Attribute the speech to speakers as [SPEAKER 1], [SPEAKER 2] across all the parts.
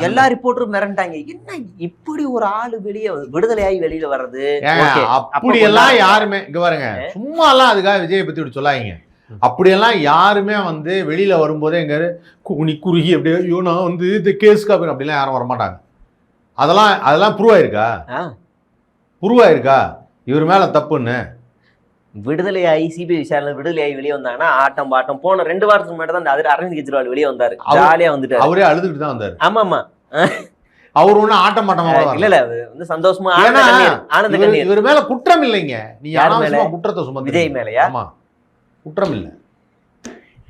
[SPEAKER 1] எல்லா ரிப்போர்ட்டரும் மிரண்டாங்க. என்ன இப்படி ஒரு ஆளு வெளியே விடுதலையாகி வெளியில வர்றது?
[SPEAKER 2] அப்படியெல்லாம் யாருமே இங்க பாருங்க, சும்மா எல்லாம் அதுக்காக விஜயை பத்தி இப்படி சொல்லாதீங்க. அப்படியெல்லாம் யாருமே வந்து வெளியில வரும்போதே எங்க குனி குறுகி அப்படியே ஐயோ நான் வந்து இந்த கேஸ்க்கு அப்படிலாம் யாரும் வரமாட்டாங்க. அதெல்லாம் ப்ரூவ் ஆயிருக்கா இவர் மேல தப்புன்னு?
[SPEAKER 1] விடுதலையாகி சிபிஐ விசாரணை விடுதலையாகி வெளியே வந்தாங்கன்னா ஆட்டம் பாட்டம். போன 2 வாரத்துக்கு முன்னாடி தான் அந்த அரவிந்த் கெஜ்ரிவால் வெளியே வந்தாரு. ஜாலியா வந்துட்டாரு.
[SPEAKER 2] அவரே அழுதுகிட்டு தான் வந்தாரு.
[SPEAKER 1] ஆமா
[SPEAKER 2] அவர் ஒன்னும் ஆட்டம் பாட்டமா
[SPEAKER 1] இல்ல வந்து சந்தோஷமா ஆனந்த கண்ணீர்.
[SPEAKER 2] இவர் மேல குற்றம் இல்லைங்க. நீ அனாவசியமா குற்றத்தை சுமத்து.
[SPEAKER 1] விஜய் மேலயா?
[SPEAKER 2] ஆமா, குற்றம் இல்ல.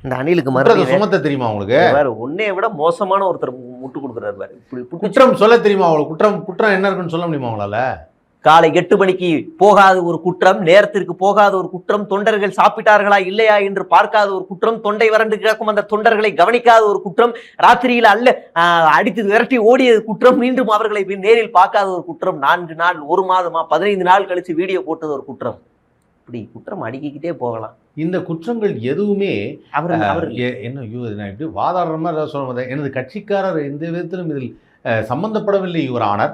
[SPEAKER 1] இந்த அணிலுக்கு
[SPEAKER 2] மறுபடியும் சுமத்த தெரியுமா உங்களுக்கு?
[SPEAKER 1] உன்னைய விட மோசமான ஒருத்தர் முட்டு கொடுக்குறாரு.
[SPEAKER 2] குற்றம் சொல்ல தெரியுமா உங்களுக்கு? குற்றம் என்ன இருக்குன்னு சொல்ல முடியுமா உங்களால?
[SPEAKER 1] காலை 8 மணிக்கு போகாத ஒரு குற்றம், நேரத்திற்கு போகாத ஒரு குற்றம், தொண்டர்கள் சாப்பிட்டார்களா இல்லையா என்று பார்க்காத ஒரு குற்றம், தொண்டை வறண்டு கிடக்கும் அந்த தொண்டர்களை கவனிக்காத ஒரு குற்றம், ராத்திரியில் அடித்து விரட்டி ஓடியது குற்றம், மீண்டும் அவர்களை நேரில் பார்க்காத ஒரு குற்றம், 4 நாள் 1 மாதமா 15 நாள் கழிச்சு வீடியோ போட்டது ஒரு குற்றம். இப்படி குற்றம் அடுக்கிக்கிட்டே போகலாம்.
[SPEAKER 2] இந்த குற்றங்கள் எதுவுமே என்ன இப்படி வாதாடுற மாதிரி சொல்ல மாட்டேன். எனது கட்சிக்காரர் எந்த விதத்திலும் இதில் சம்பந்தப்படவில்லை யுவர் ஆனர்.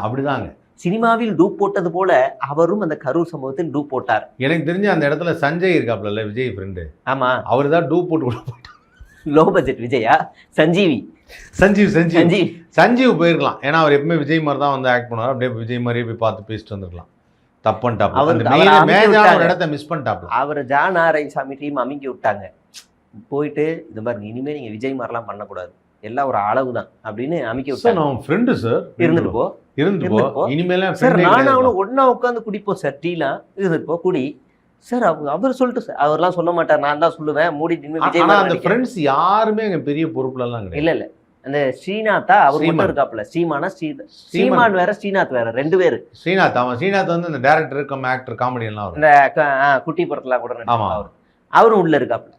[SPEAKER 2] அப்படிதாங்க.
[SPEAKER 1] சினிமாவில் டூப் போட்டது போல அவரும் அந்த கரூர் சம்பவத்தில் டூப் போட்டார்.
[SPEAKER 2] எனக்கு தெரிஞ்ச அந்த இடத்துல சஞ்சய் இருக்காப்ல, விஜய் ஃப்ரெண்டு.
[SPEAKER 1] ஆமா,
[SPEAKER 2] அவர் தான் டூப் போட்டு
[SPEAKER 1] லோ பட்ஜெட் விஜயா?
[SPEAKER 2] சஞ்சீவ் போயிருக்கலாம். ஏன்னா அவர் எப்பவுமே விஜய் மாதிரி தான் வந்து ஆக்ட் பண்ணுவார். அப்படியே விஜய் மாதிரியே போய் பார்த்து பேசிட்டு வந்துருக்கலாம். இடத்த மிஸ் பண்ணிட்டாப்ல. அவர்
[SPEAKER 1] ஜான் ஆரைசாமி டீம் அமுக்கி விட்டாங்க. போயிட்டு இந்த மாதிரி இனிமே நீங்க விஜய் மாதிரிலாம் பண்ணக்கூடாது, எல்லாம் ஒரு அளவு தான் அப்படின்னு அமுக்கி விட்டாங்க.
[SPEAKER 2] நான் ஃப்ரெண்டு சார், இருந்துட்டு போ இனிமேல
[SPEAKER 1] சார் நானும் அவனும் ஒன்னா உட்காந்து குடிப்போம் சார், டீலாம் இருந்துட்டு குடி சார். அவர் சொல்லிட்டு சார் அவர்லாம் சொல்ல மாட்டார், நான் தான் சொல்லுவேன் மூடிட்டு. விஜய்
[SPEAKER 2] அந்த ஃப்ரெண்ட்ஸ் யாருமே பெரிய பொறுப்புல எல்லாம்
[SPEAKER 1] இல்ல அந்த ஸ்ரீநாத்தா அவர் மட்டும் இருக்காப்ல. ஸ்ரீமான் வேற, ஸ்ரீநாத் வேற, 2 பேரு.
[SPEAKER 2] ஸ்ரீநாத் வந்து இந்த டைரக்டர் கம் ஆக்டர் காமெடி எல்லாம்
[SPEAKER 1] இந்த குட்டி படத்துல கூட அவரும் உள்ள இருக்காப்ல.